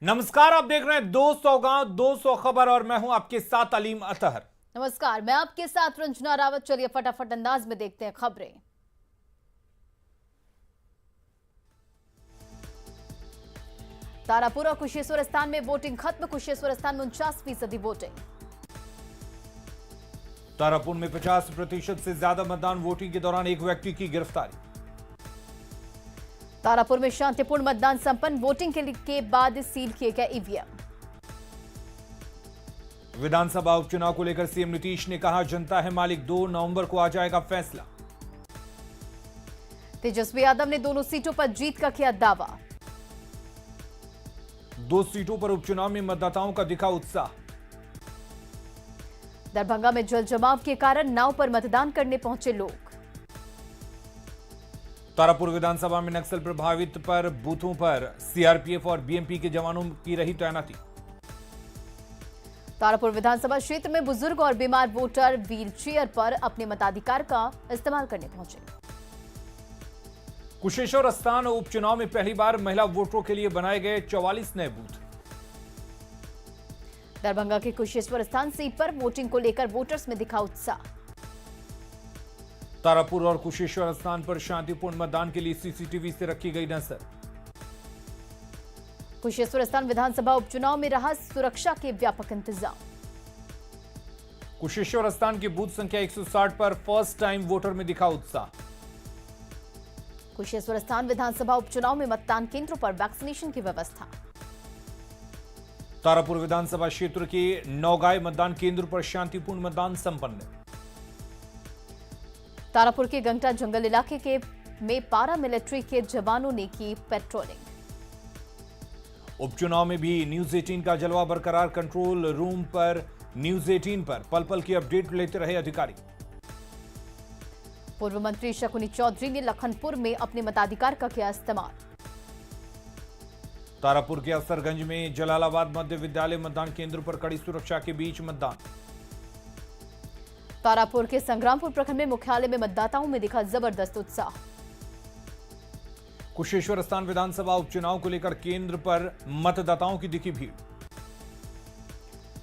नमस्कार, आप देख रहे हैं 200 गांव 200 खबर और मैं हूं आपके साथ अलीम अतहर। नमस्कार, मैं आपके साथ रंजना रावत। चलिए फटाफट अंदाज में देखते हैं खबरें। तारापुर और कुशेश्वर स्थान में वोटिंग खत्म। कुशेश्वर स्थान में 49% वोटिंग। तारापुर में 50% से ज्यादा मतदान। वोटिंग के दौरान एक व्यक्ति की गिरफ्तारी। तारापुर में शांतिपूर्ण मतदान संपन्न। वोटिंग के बाद सील किए गए ईवीएम। विधानसभा उपचुनाव को लेकर सीएम नीतीश ने कहा, जनता है मालिक, 2 नवंबर को आ जाएगा फैसला। तेजस्वी यादव ने दोनों सीटों पर जीत का किया दावा। 2 सीटों पर उपचुनाव में मतदाताओं का दिखा उत्साह। दरभंगा में जल जमाव के कारण नाव पर मतदान करने पहुंचे लोग। तारापुर विधानसभा में नक्सल प्रभावित पर बूथों पर सीआरपीएफ और बीएमपी के जवानों की रही तैनाती। तारापुर विधानसभा क्षेत्र में बुजुर्ग और बीमार वोटर व्हील चेयर पर अपने मताधिकार का इस्तेमाल करने पहुंचे। कुशेश्वर स्थान उपचुनाव में पहली बार महिला वोटरों के लिए बनाए गए 44 नए बूथ। दरभंगा के कुशेश्वर स्थान सीट पर वोटिंग को लेकर वोटर्स में दिखा उत्साह। तारापुर और कुशेश्वर स्थान पर शांतिपूर्ण मतदान के लिए सीसीटीवी से रखी गई नजर। कुशेश्वर स्थान विधानसभा उपचुनाव में रहा सुरक्षा के व्यापक इंतजाम। कुशेश्वर स्थान की बूथ संख्या 160 पर फर्स्ट टाइम वोटर में दिखा उत्साह। कुशेश्वर स्थान विधानसभा उपचुनाव में मतदान केंद्रों पर वैक्सीनेशन की व्यवस्था। तारापुर विधानसभा क्षेत्र के नौगाय मतदान केंद्र पर शांतिपूर्ण मतदान संपन्न। तारापुर के गंगटा जंगल इलाके में पारा मिलिट्री के जवानों ने की पेट्रोलिंग। उपचुनाव में भी न्यूज 18 का जलवा बरकरार। कंट्रोल रूम पर न्यूज 18 पर पल पल की अपडेट लेते रहे अधिकारी। पूर्व मंत्री शकुनी चौधरी ने लखनपुर में अपने मताधिकार का किया इस्तेमाल। तारापुर के असरगंज में जलालाबाद मध्य विद्यालय मतदान केंद्र पर कड़ी सुरक्षा के बीच मतदान। तारापुर के संग्रामपुर प्रखंड में मुख्यालय में मतदाताओं में दिखा जबरदस्त उत्साह। कुशेश्वर स्थान विधानसभा उपचुनाव को लेकर केंद्र पर मतदाताओं की दिखी भीड़।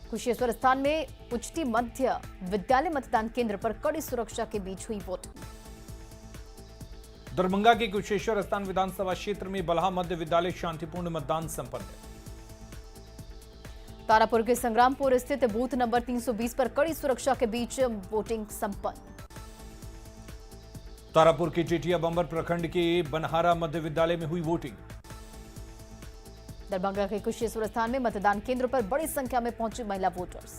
कुशेश्वर स्थान में उचटी मध्य विद्यालय मतदान केंद्र पर कड़ी सुरक्षा के बीच हुई वोटिंग। दरभंगा के कुशेश्वर स्थान विधानसभा क्षेत्र में बलहा मध्य विद्यालय शांतिपूर्ण मतदान संपन्न है। तारापुर के संग्रामपुर स्थित बूथ नंबर 320 पर कड़ी सुरक्षा के बीच वोटिंग संपन्न। तारापुर के टेटिया बंबर प्रखंड के बनहारा मध्य विद्यालय में हुई वोटिंग। दरभंगा के कुशेश्वर स्थान में मतदान केंद्र पर बड़ी संख्या में पहुंची महिला वोटर्स।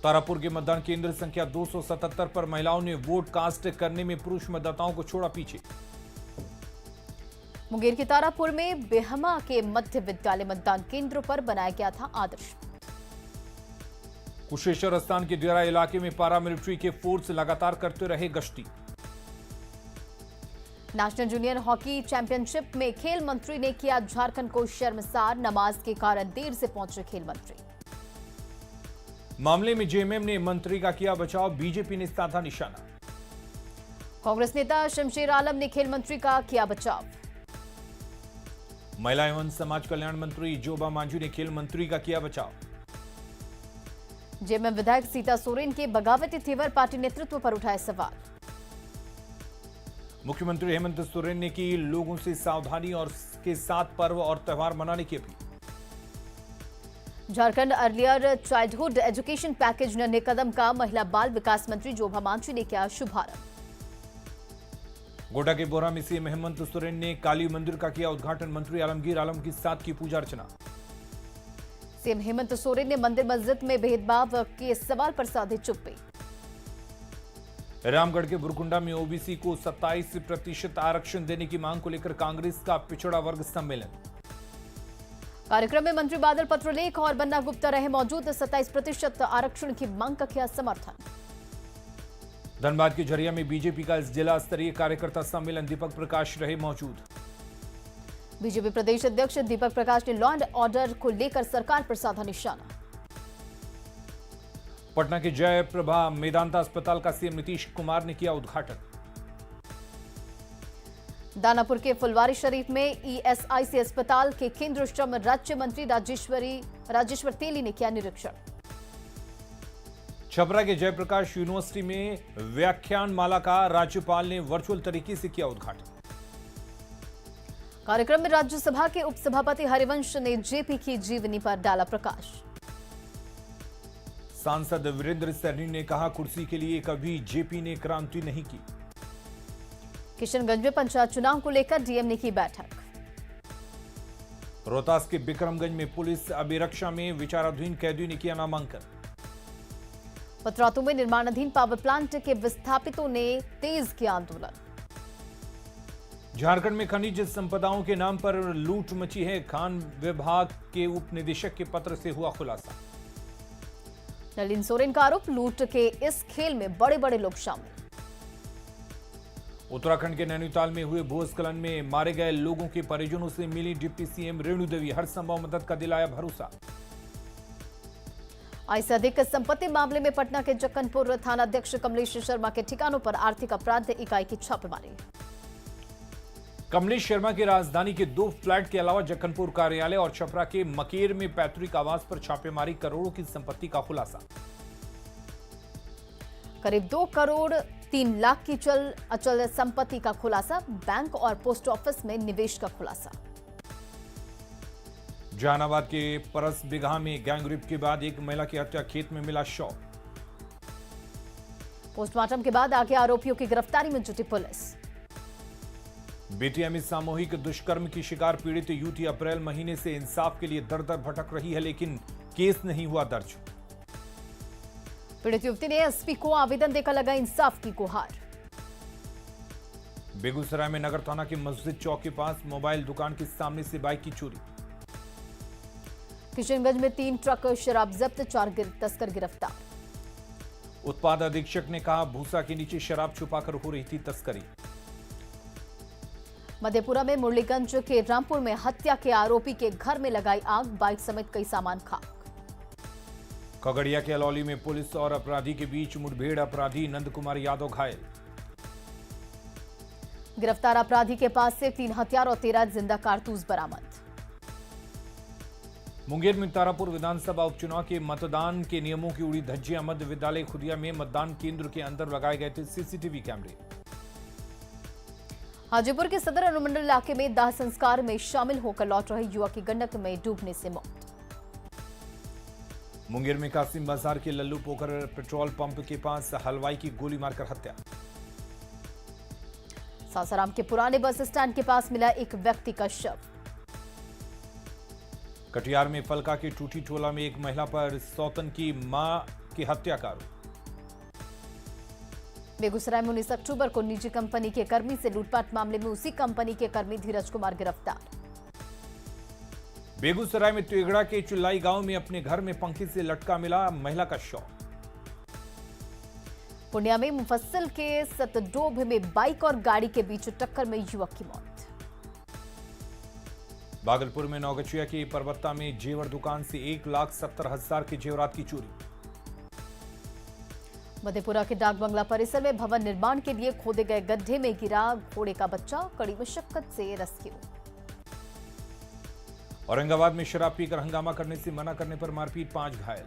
तारापुर के मतदान केंद्र संख्या 277 पर महिलाओं ने वोट कास्ट करने में पुरुष मतदाताओं को छोड़ा पीछे। मुंगेर के तारापुर में बेहमा के मध्य विद्यालय मतदान केंद्रों पर बनाया गया था आदर्श। कुशेश्वर स्थान के दियारा इलाके में पारामिलिट्री के फोर्स लगातार करते रहे गश्ती। नेशनल जूनियर हॉकी चैंपियनशिप में खेल मंत्री ने किया झारखंड को शर्मसार। नमाज के कारण देर से पहुंचे खेल मंत्री। मामले में जेएमएम ने मंत्री का किया बचाव। बीजेपी ने साधा निशाना। कांग्रेस नेता शमशेर आलम ने खेल मंत्री का किया बचाव। महिला एवं समाज कल्याण मंत्री जोबा मांझी ने खेल मंत्री का किया बचाव। जेएमएम विधायक सीता सोरेन के बगावती तेवर पार्टी नेतृत्व पर उठाए सवाल। मुख्यमंत्री हेमंत सोरेन ने की लोगों से सावधानी और के साथ पर्व और त्योहार मनाने की appeal. Jharkhand earlier childhood education package नन्हे कदम का महिला बाल विकास मंत्री जोबा मांझी ने किया शुभारंभ। गोड्डा के बोरा में सीएम हेमंत सोरेन ने काली मंदिर का किया उद्घाटन। मंत्री आलमगीर आलम के साथ की पूजा अर्चना। सीएम हेमंत सोरेन ने मंदिर मस्जिद में भेदभाव के सवाल पर साधे चुप्पी। रामगढ़ के बुरकुंडा में ओबीसी को 27% आरक्षण देने की मांग को लेकर कांग्रेस का पिछड़ा वर्ग सम्मेलन। कार्यक्रम में मंत्री बादल पत्रलेख और बन्ना गुप्ता रहे मौजूद। 27% आरक्षण की मांग का किया समर्थन। धनबाद के झरिया में बीजेपी का जिला स्तरीय कार्यकर्ता सम्मेलन। दीपक प्रकाश रहे मौजूद। बीजेपी प्रदेश अध्यक्ष दीपक प्रकाश ने लॉ एंड ऑर्डर को लेकर सरकार पर साधा निशाना। पटना के जयप्रभा मेदांता अस्पताल का सीएम नीतीश कुमार ने किया उद्घाटन। दानापुर के फुलवारी शरीफ में ईएसआईसी अस्पताल के केंद्रीय श्रम राज्य मंत्री राजेश्वर तेली ने किया निरीक्षण। छपरा के जयप्रकाश यूनिवर्सिटी में व्याख्यान माला का राज्यपाल ने वर्चुअल तरीके से किया उद्घाटन। कार्यक्रम में राज्यसभा के उपसभापति हरिवंश ने जेपी की जीवनी पर डाला प्रकाश। सांसद वीरेंद्र सहनी ने कहा, कुर्सी के लिए कभी जेपी ने क्रांति नहीं की। किशनगंज में पंचायत चुनाव को लेकर डीएम ने की बैठक। रोहतास के बिक्रमगंज में पुलिस अभिरक्षा में विचाराधीन कैदी ने किया नामांकन। पतरातू में निर्माणाधीन पावर प्लांट के विस्थापितों ने तेज किया आंदोलन। झारखंड में खनिज संपदाओं के नाम पर लूट मची है, खान विभाग के उप निदेशक के पत्र से हुआ खुलासा। नलिन सोरेन का आरोप, लूट के इस खेल में बड़े बड़े लोग शामिल। उत्तराखंड के नैनीताल में हुए भूस्खलन में मारे गए लोगों के परिजनों से मिली डिप्टी सीएम रेणु देवी, हर संभव मदद का दिलाया भरोसा। आय से अधिक संपत्ति मामले में पटना के जक्कनपुर थानाध्यक्ष कमलेश शर्मा के ठिकानों पर आर्थिक अपराध इकाई की छापेमारी। कमलेश शर्मा की राजधानी के 2 फ्लैट के अलावा जक्कनपुर कार्यालय और छपरा के मकेर में पैतृक आवास पर छापेमारी, करोड़ों की संपत्ति का खुलासा। करीब 2 करोड़ 3 लाख की अचल संपत्ति का खुलासा, बैंक और पोस्ट ऑफिस में निवेश का खुलासा। जहानाबाद के परस बिगहा में गैंगरेप के बाद एक महिला की हत्या, खेत में मिला शव। पोस्टमार्टम के बाद आगे आरोपियों की गिरफ्तारी में जुटी पुलिस। बेटिया में सामूहिक दुष्कर्म की शिकार पीड़ित युवती अप्रैल महीने से इंसाफ के लिए दर दर भटक रही है, लेकिन केस नहीं हुआ दर्ज। पीड़ित युवती ने एसपी को आवेदन देकर लगाई इंसाफ की गुहार। बेगूसराय में नगर थाना के मस्जिद चौक के पास मोबाइल दुकान के सामने से बाइक की चोरी। किशनगंज में 3 ट्रक शराब जब्त, 4 तस्कर गिरफ्तार। उत्पाद अधीक्षक ने कहा, भूसा के नीचे शराब छुपाकर हो रही थी तस्करी। मधेपुरा में मुरलीगंज के रामपुर में हत्या के आरोपी के घर में लगाई आग, बाइक समेत कई सामान खाक। खगड़िया के अलौली में पुलिस और अपराधी के बीच मुठभेड़, अपराधी नंद कुमार यादव घायल। गिरफ्तार अपराधी के पास से 3 हथियार और 13 जिंदा कारतूस बरामद। मुंगेर में तारापुर विधानसभा उपचुनाव के मतदान के नियमों की उड़ी धज्जियां, मध्य विद्यालय खुदिया में मतदान केंद्र के अंदर लगाए गए थे सीसीटीवी कैमरे। हाजीपुर के सदर अनुमंडल इलाके में दाह संस्कार में शामिल होकर लौट रहे युवक की गंडक में डूबने से मौत। मुंगेर में कासिम बाजार के लल्लू पोखर पेट्रोल पंप के पास हलवाई की गोली मारकर हत्या। सासाराम के पुराने बस स्टैंड के पास मिला एक व्यक्ति का शव। कटिहार में फलका के टूटी टोला में एक महिला पर सौतन की मां की हत्या का आरोप। बेगूसराय में 19 अक्टूबर को निजी कंपनी के कर्मी से लूटपाट मामले में उसी कंपनी के कर्मी धीरज कुमार गिरफ्तार। बेगूसराय में तेगड़ा के चुल्लाई गांव में अपने घर में पंखे से लटका मिला महिला का शव। पूर्णिया में मुफस्सिल के सतडोभ में बाइक और गाड़ी के बीच टक्कर में युवक की मौत। भागलपुर में नौगछिया की परबत्ता में जेवर दुकान से 1,70,000 के जेवरात की चोरी। मधेपुरा के डाक बंगला परिसर में भवन निर्माण के लिए खोदे गए गड्ढे में गिरा घोड़े का बच्चा, कड़ी मशक्कत से रेस्क्यू। औरंगाबाद में शराब पीकर हंगामा करने से मना करने पर मारपीट, 5 घायल।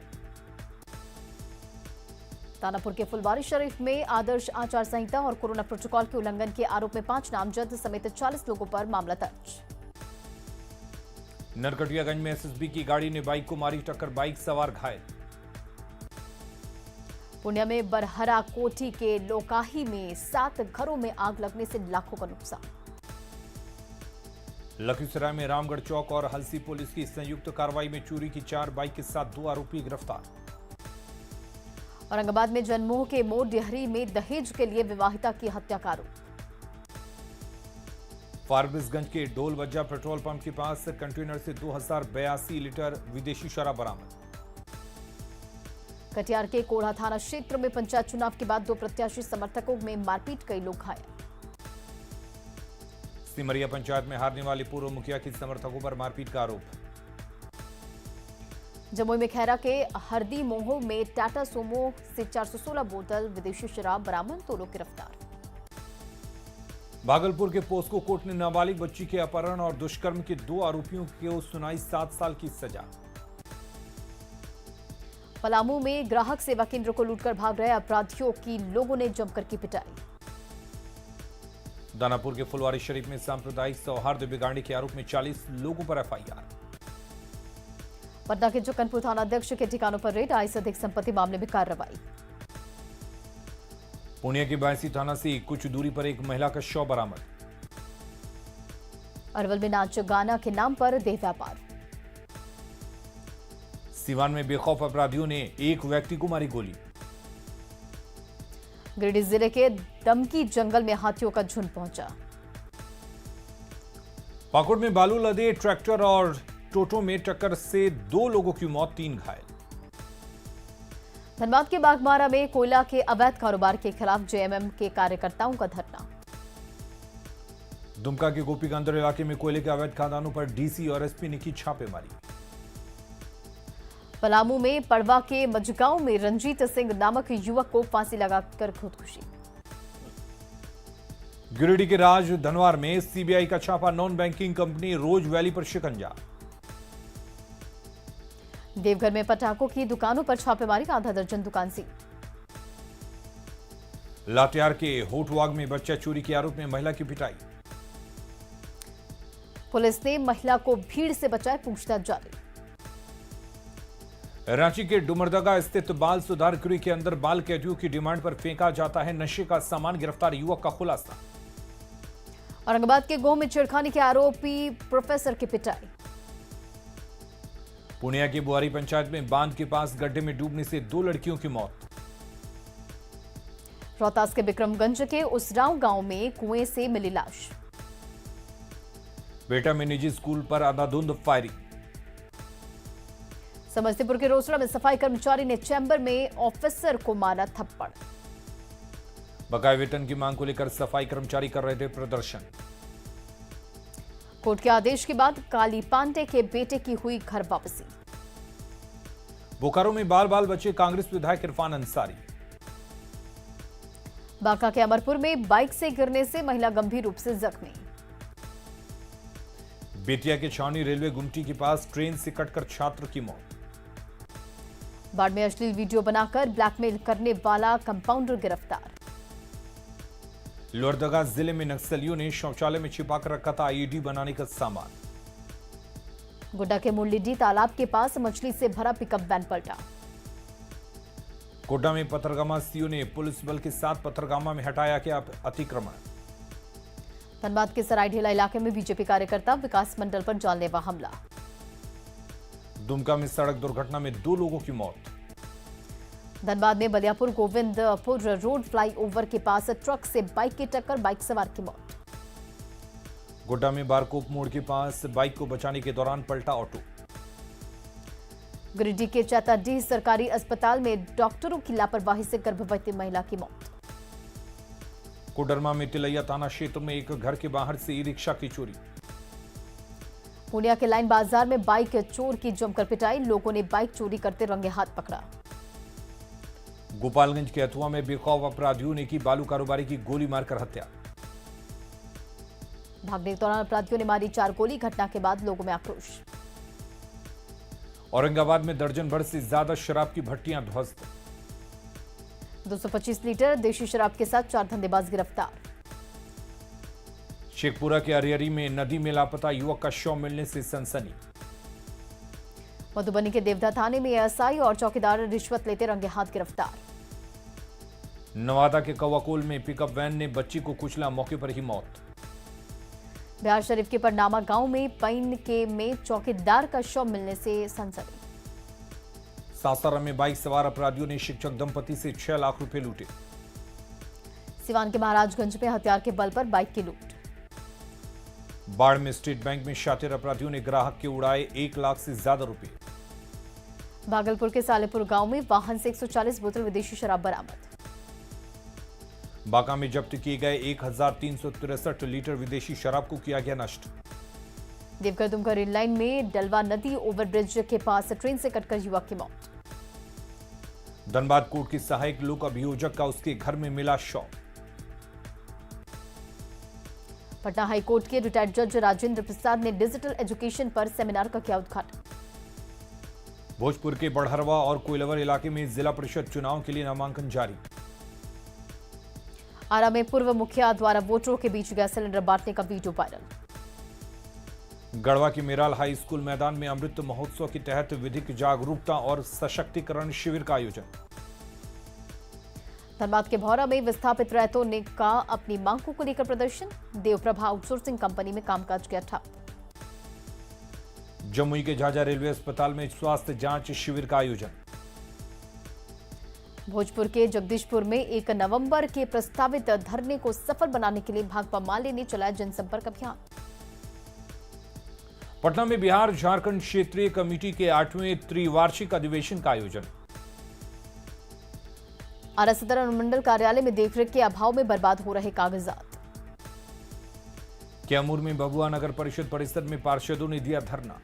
दानापुर के फुलवारी शरीफ में आदर्श आचार संहिता और कोरोना प्रोटोकॉल के उल्लंघन के आरोप में 5 नामजद समेत 40 लोगों पर मामला दर्ज। नरकटियागंज में एसएसबी की गाड़ी ने बाइक को मारी टक्कर, बाइक सवार घायल। पूर्णिया में बरहरा कोठी के लोकाही में 7 घरों में आग लगने से लाखों का नुकसान। लखीसराय में रामगढ़ चौक और हलसी पुलिस की संयुक्त कार्रवाई में चोरी की 4 बाइक के साथ 2 आरोपी गिरफ्तार। औरंगाबाद में जनमोह के मोड़ डेहरी में दहेज के लिए विवाहिता की हत्या का आरोप। फारबिसगंज के डोलवज्जा पेट्रोल पंप के पास कंटेनर से 2082 लीटर विदेशी शराब बरामद। कटिहार के कोढ़ा थाना क्षेत्र में पंचायत चुनाव के बाद 2 प्रत्याशी समर्थकों में मारपीट, कई लोग घायल। सिमरिया पंचायत में हारने वाले पूर्व मुखिया के समर्थकों पर मारपीट का आरोप। जमुई में खैरा के हरदी मोहो में टाटा सोमो से 416 बोतल विदेशी शराब बरामद, 2 लोग गिरफ्तार। भागलपुर के पोस्को कोर्ट ने नाबालिग बच्ची के अपहरण और दुष्कर्म के 2 आरोपियों को सुनाई 7 साल की सजा। पलामू में ग्राहक सेवा केंद्र को लूटकर भाग रहे अपराधियों की लोगों ने जमकर की पिटाई। दानापुर के फुलवारी शरीफ में सांप्रदायिक सौहार्द बिगाड़ने के आरोप में 40 लोगों पर एफआईआर। पटना के जक्कनपुर थानाध्यक्ष के ठिकानों पर रेड, 2.5 से अधिक संपत्ति मामले में कार्रवाई। पुणे के बायसी थाना से कुछ दूरी पर एक महिला का शव बरामद। अरवल में नाच गाना के नाम पर देह व्यापार। सीवान में बेखौफ अपराधियों ने एक व्यक्ति को मारी गोली। गिरिडीह जिले के दमकी जंगल में हाथियों का झुंड पहुंचा। पाकुड़ में बालू लदे ट्रैक्टर और टोटो में टक्कर से 2 लोगों की मौत, 3 घायल। धनबाद के बागमारा में कोयला के अवैध कारोबार के खिलाफ जेएमएम के कार्यकर्ताओं का धरना। दुमका के गोपीकांदर इलाके में कोयले के अवैध खदानों पर डीसी और एसपी ने की छापेमारी। पलामू में पड़वा के मजगांव में रंजीत सिंह नामक युवक को फांसी लगाकर खुदकुशी। गिरिडीह के राज धनवार में सीबीआई का छापा, नॉन बैंकिंग कंपनी रोज वैली पर शिकंजा। देवघर में पटाखों की दुकानों पर छापेमारी, आधा दर्जन दुकान सील। लातेहार के होठवाग में बच्चा चोरी के आरोप में महिला की पिटाई। पुलिस ने महिला को भीड़ से बचाए, पूछताछ जारी। रांची के डुमरदगा स्थित बाल सुधार गृह के अंदर बाल कैदियों की डिमांड पर फेंका जाता है नशे का सामान, गिरफ्तार युवक का खुलासा। औरंगाबाद के गोह में छेड़खानी के आरोपी प्रोफेसर की पिटाई। पुनिया की बुआरी पंचायत में बांध के पास गड्ढे में डूबने से 2 लड़कियों की मौत। रोहतास के बिक्रमगंज के उसराव गांव में कुएं से मिली लाश। बेटा में निजी स्कूल पर अंधाधुंध फायरिंग। समस्तीपुर के रोसड़ा में सफाई कर्मचारी ने चैम्बर में ऑफिसर को मारा थप्पड़। बकाया वेतन की मांग को लेकर सफाई कर्मचारी कर रहे थे प्रदर्शन। कोर्ट के आदेश के बाद काली पांडे के बेटे की हुई घर वापसी। बोकारो में बाल बाल बचे कांग्रेस विधायक इरफान अंसारी। बांका के अमरपुर में बाइक से गिरने से महिला गंभीर रूप से जख्मी। बेतिया के छावनी रेलवे गुमटी के पास ट्रेन से कटकर छात्र की मौत। बाढ़ में अश्लील वीडियो बनाकर ब्लैकमेल करने वाला कंपाउंडर गिरफ्तार। लोहरदगा जिले में नक्सलियों ने शौचालय में छिपाकर रखा था आईईडी बनाने का सामान। गोड्डा के मुरलीडी तालाब के पास मछली से भरा पिकअप वैन पलटा। गोड्डा में पथरगामा सीओ ने पुलिस बल के साथ पथरगामा में हटाया गया अतिक्रमण। धनबाद के सरायढेला इलाके में बीजेपी कार्यकर्ता विकास मंडल पर जानलेवा हमला। दुमका में सड़क दुर्घटना में 2 लोगों की मौत। धनबाद में बलियापुर गोविंदपुर रोड फ्लाईओवर के पास ट्रक से बाइक की टक्कर, बाइक सवार की मौत। गोड्डा में बारकोप मोड़ के पास बाइक को बचाने के दौरान पलटा ऑटो। गिरिडीह के चैताडीह सरकारी अस्पताल में डॉक्टरों की लापरवाही से गर्भवती महिला की मौत। कोडरमा में तिलैया थाना क्षेत्र में एक घर के बाहर से ई-रिक्शा की चोरी। पूर्णिया के लाइन बाजार में बाइक चोर की जमकर पिटाई, लोगों ने बाइक चोरी करते रंगे हाथ पकड़ा। गोपालगंज के अथुआ में बेखौफ अपराधियों ने की बालू कारोबारी की गोली मारकर हत्या। भागने के दौरान अपराधियों ने मारी 4 गोली, घटना के बाद लोगों में आक्रोश। औरंगाबाद में दर्जन भर से ज्यादा शराब की भट्टियां ध्वस्त। 225 लीटर देशी शराब के साथ 4 धंधेबाज गिरफ्तार। शेखपुरा के अरियरी में नदी में लापता युवक का शव मिलने से सनसनी। मधुबनी के देवधा थाने में एएसआई और चौकीदार रिश्वत लेते रंगे हाथ गिरफ्तार। नवादा के कौवाकोल में पिकअप वैन ने बच्ची को कुचला, मौके पर ही मौत। बिहार शरीफ के परनामा गांव में पैन के में चौकीदार का शव मिलने से सनसनी। सासाराम में बाइक सवार अपराधियों ने शिक्षक दंपति से 6 लाख रुपए लूटे। सिवान के महाराजगंज में हथियार के बल पर बाइक की लूट। बाढ़ में स्टेट बैंक में शातिर अपराधियों ने ग्राहक के उड़ाए 1 लाख से ज्यादा रुपए। भागलपुर के सालेपुर गांव में वाहन से 140 बोतल विदेशी शराब बरामद। बांका में जब्त किए गए 1363 लीटर विदेशी शराब को किया गया नष्ट। देवघर दुमका रेल लाइन में डलवा नदी ओवरब्रिज के पास ट्रेन से कटकर युवक की मौत। धनबाद कोर्ट के सहायक लोक अभियोजक का उसके घर में मिला शव। पटना हाईकोर्ट के रिटायर्ड जज राजेंद्र प्रसाद ने डिजिटल एजुकेशन पर सेमिनार का किया उद्घाटन। भोजपुर के बड़हरवा और कोइलवर इलाके में जिला परिषद चुनाव के लिए नामांकन जारी। आरा में पूर्व मुखिया द्वारा वोटरों के बीच गैस सिलेंडर बांटने का वीडियो वायरल। गढ़वा के मेराल हाई स्कूल मैदान में अमृत महोत्सव के तहत विधिक जागरूकता और सशक्तिकरण शिविर का आयोजन। धनबाद के भौरा में विस्थापित रैतों ने का अपनी मांगों को लेकर प्रदर्शन। देवप्रभा आउटसोर्सिंग कंपनी में कामकाज किया ठप। जमुई के झाझा रेलवे अस्पताल में स्वास्थ्य जांच शिविर का आयोजन। भोजपुर के जगदीशपुर में 1 नवंबर के प्रस्तावित धरने को सफल बनाने के लिए भाकपा माले ने चलाया जनसंपर्क अभियान। पटना में बिहार झारखंड क्षेत्रीय कमेटी के 8वें त्रिवार्षिक अधिवेशन का आयोजन। आरा सदर अनुमंडल कार्यालय में देखरेख के अभाव में बर्बाद हो रहे कागजात। कैमूर में बबुआ नगर परिषद परिसर में पार्षदों ने दिया धरना।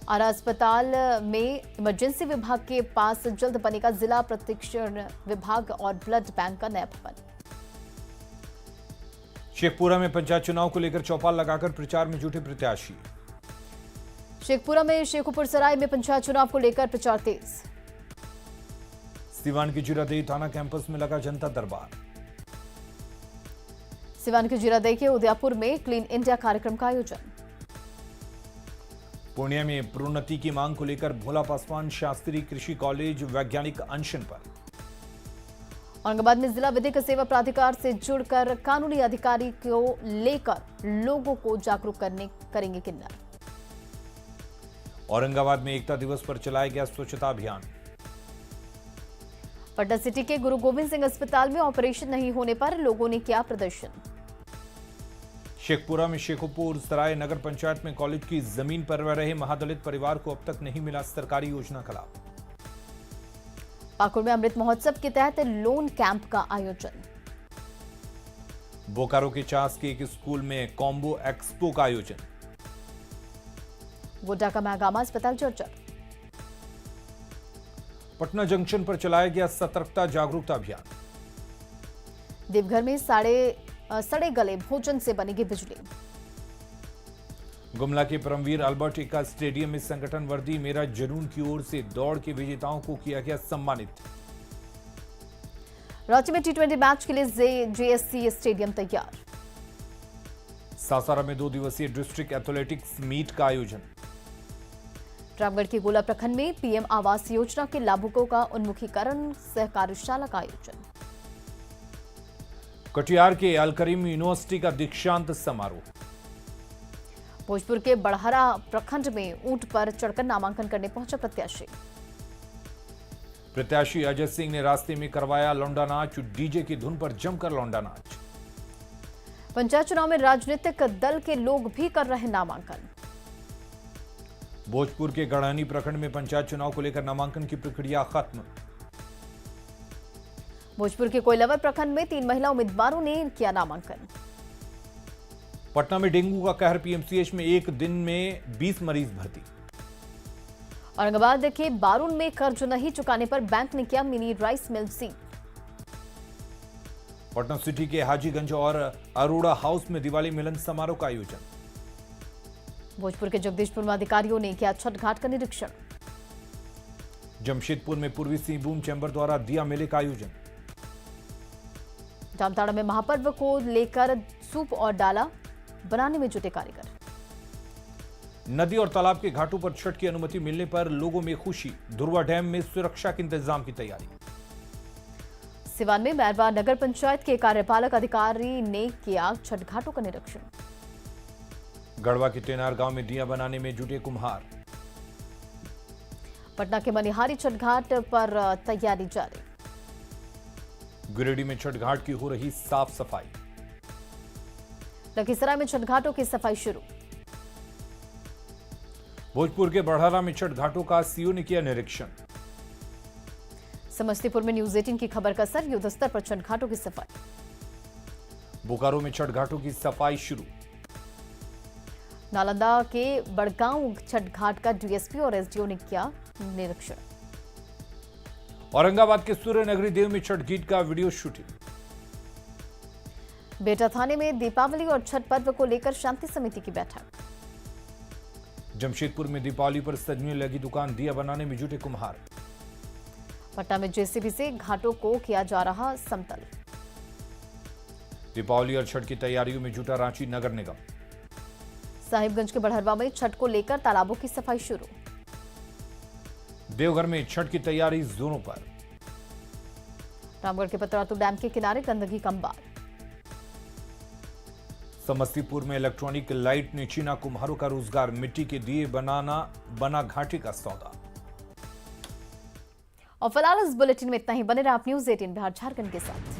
आरा अस्पताल में इमरजेंसी विभाग के पास जल्द बनेगा जिला प्रतिक्षण विभाग और ब्लड बैंक का नया भवन। शेखपुरा में पंचायत चुनाव को लेकर चौपाल लगाकर प्रचार में जुटे प्रत्याशी। शेखपुरा में शेखुपुर सराय में पंचायत चुनाव को लेकर प्रचार तेज। सिवान के जीरादेई थाना कैंपस में लगा जनता दरबार। सिवान के जीरादेई के उदयपुर में क्लीन इंडिया कार्यक्रम का आयोजन। पूर्णिया में प्रोन्नति की मांग को लेकर भोला पासवान शास्त्री कृषि कॉलेज वैज्ञानिक अनशन पर। औरंगाबाद में जिला विधिक सेवा प्राधिकार से जुड़कर कानूनी अधिकारी को लेकर लोगों को जागरूक करेंगे किन्नर। औरंगाबाद में एकता दिवस पर चलाया गया स्वच्छता अभियान। पटना सिटी के गुरु गोविंद सिंह अस्पताल में ऑपरेशन नहीं होने पर लोगों ने किया प्रदर्शन। शेखपुरा में शेखुपुर सराय नगर पंचायत में कॉलेज की जमीन पर रह रहे महादलित परिवार को अब तक नहीं मिला सरकारी योजना का लाभ। पाकुड़ में अमृत महोत्सव के तहत लोन कैंप का आयोजन। बोकारो के चास के एक स्कूल में कॉम्बो एक्सपो का आयोजन। गोड्डा का महागामा अस्पताल चर्चा। पटना जंक्शन पर चलाया गया सतर्कता जागरूकता अभियान। देवघर में सड़े गले भोजन से बनेगी बिजली। गुमला के परमवीर अल्बर्ट एक्का स्टेडियम में संगठन वर्दी मेरा जुनून की ओर से दौड़ के विजेताओं को किया गया सम्मानित। रांची में T20 मैच के लिए JSC स्टेडियम तैयार। सासाराम में 2 दिवसीय डिस्ट्रिक्ट एथलेटिक्स मीट का आयोजन। रामगढ़ के गोला प्रखंड में PM आवास योजना के लाभुकों का उन्मुखीकरण सह कार्यशाला का आयोजन। कटिहार के अलकरीम यूनिवर्सिटी का दीक्षांत समारोह। भोजपुर के बड़हरा प्रखंड में ऊंट पर चढ़कर नामांकन करने पहुंचा प्रत्याशी अजय सिंह ने रास्ते में करवाया लौंडा नाच। डीजे की धुन पर जमकर लौंडा नाच। पंचायत चुनाव में राजनीतिक दल के लोग भी कर रहे नामांकन। भोजपुर के गढ़हनी प्रखंड में पंचायत चुनाव को लेकर नामांकन की प्रक्रिया खत्म। भोजपुर के कोइलवर प्रखंड में 3 महिला उम्मीदवारों ने किया नामांकन। पटना में डेंगू का कहर। PMCH में एक दिन में 20 मरीज भर्ती। औरंगाबाद के बारून में कर्ज नहीं चुकाने पर बैंक ने किया mini rice mill seal. Patna city के हाजीगंज और अरोड़ा हाउस में दिवाली मिलन समारोह का आयोजन। भोजपुर के जगदीशपुर में अधिकारियों ने किया छठ घाट का निरीक्षण। जमशेदपुर में पूर्वी सिंहभूम चैंबर द्वारा दिया मेले का आयोजन। जामताड़ा में महापर्व को लेकर सूप और डाला बनाने में जुटे कारीगर। नदी और तालाब के घाटों पर छठ की अनुमति मिलने पर लोगों में खुशी। धुरवा डैम में सुरक्षा के इंतजाम की तैयारी। सिवान में मैरवा नगर पंचायत के कार्यपालक अधिकारी ने किया छठ घाटों का निरीक्षण। गढ़वा के टेनार गांव में दिया बनाने में जुटे कुम्हार। पटना के मनिहारी छठ घाट पर तैयारी जारी। गिरिडीह में छठ घाट की हो रही साफ सफाई। लखीसराय में छठ घाटों की सफाई शुरू। भोजपुर के बढ़ारा में छठ घाटों का सीओ ने किया निरीक्षण। समस्तीपुर में न्यूज 18 की खबर का असर। युद्ध स्तर पर छठ घाटों की सफाई। बोकारो में छठ घाटों की सफाई शुरू। नालंदा के बड़गांव छठ घाट का DSP और SDO ने किया निरीक्षण। औरंगाबाद के सूर्य नगरी देव में छठ गीत का वीडियो शूटिंग। बेटा थाने में दीपावली और छठ पर्व को लेकर शांति समिति की बैठक। जमशेदपुर में दीपावली पर सजने लगी दुकान, दिया बनाने में जुटे कुम्हार। पटना में जेसीबी से घाटों को किया जा रहा समतल। दीपावली और छठ की तैयारियों में जुटा रांची नगर निगम। साहिबगंज के बड़हरवा में छठ को लेकर तालाबों की सफाई शुरू। देवघर में छठ की तैयारी जोरों पर। रामगढ़ के पतरातू डैम के किनारे गंदगी का अंबार। समस्तीपुर में इलेक्ट्रॉनिक लाइट ने छीना कुम्हारों का रोजगार, मिट्टी के दिए बनाना बना घाटे का सौदा। और फिलहाल इस बुलेटिन में इतना ही। बने रहा आप न्यूज़ 18 बिहार झारखंड के साथ।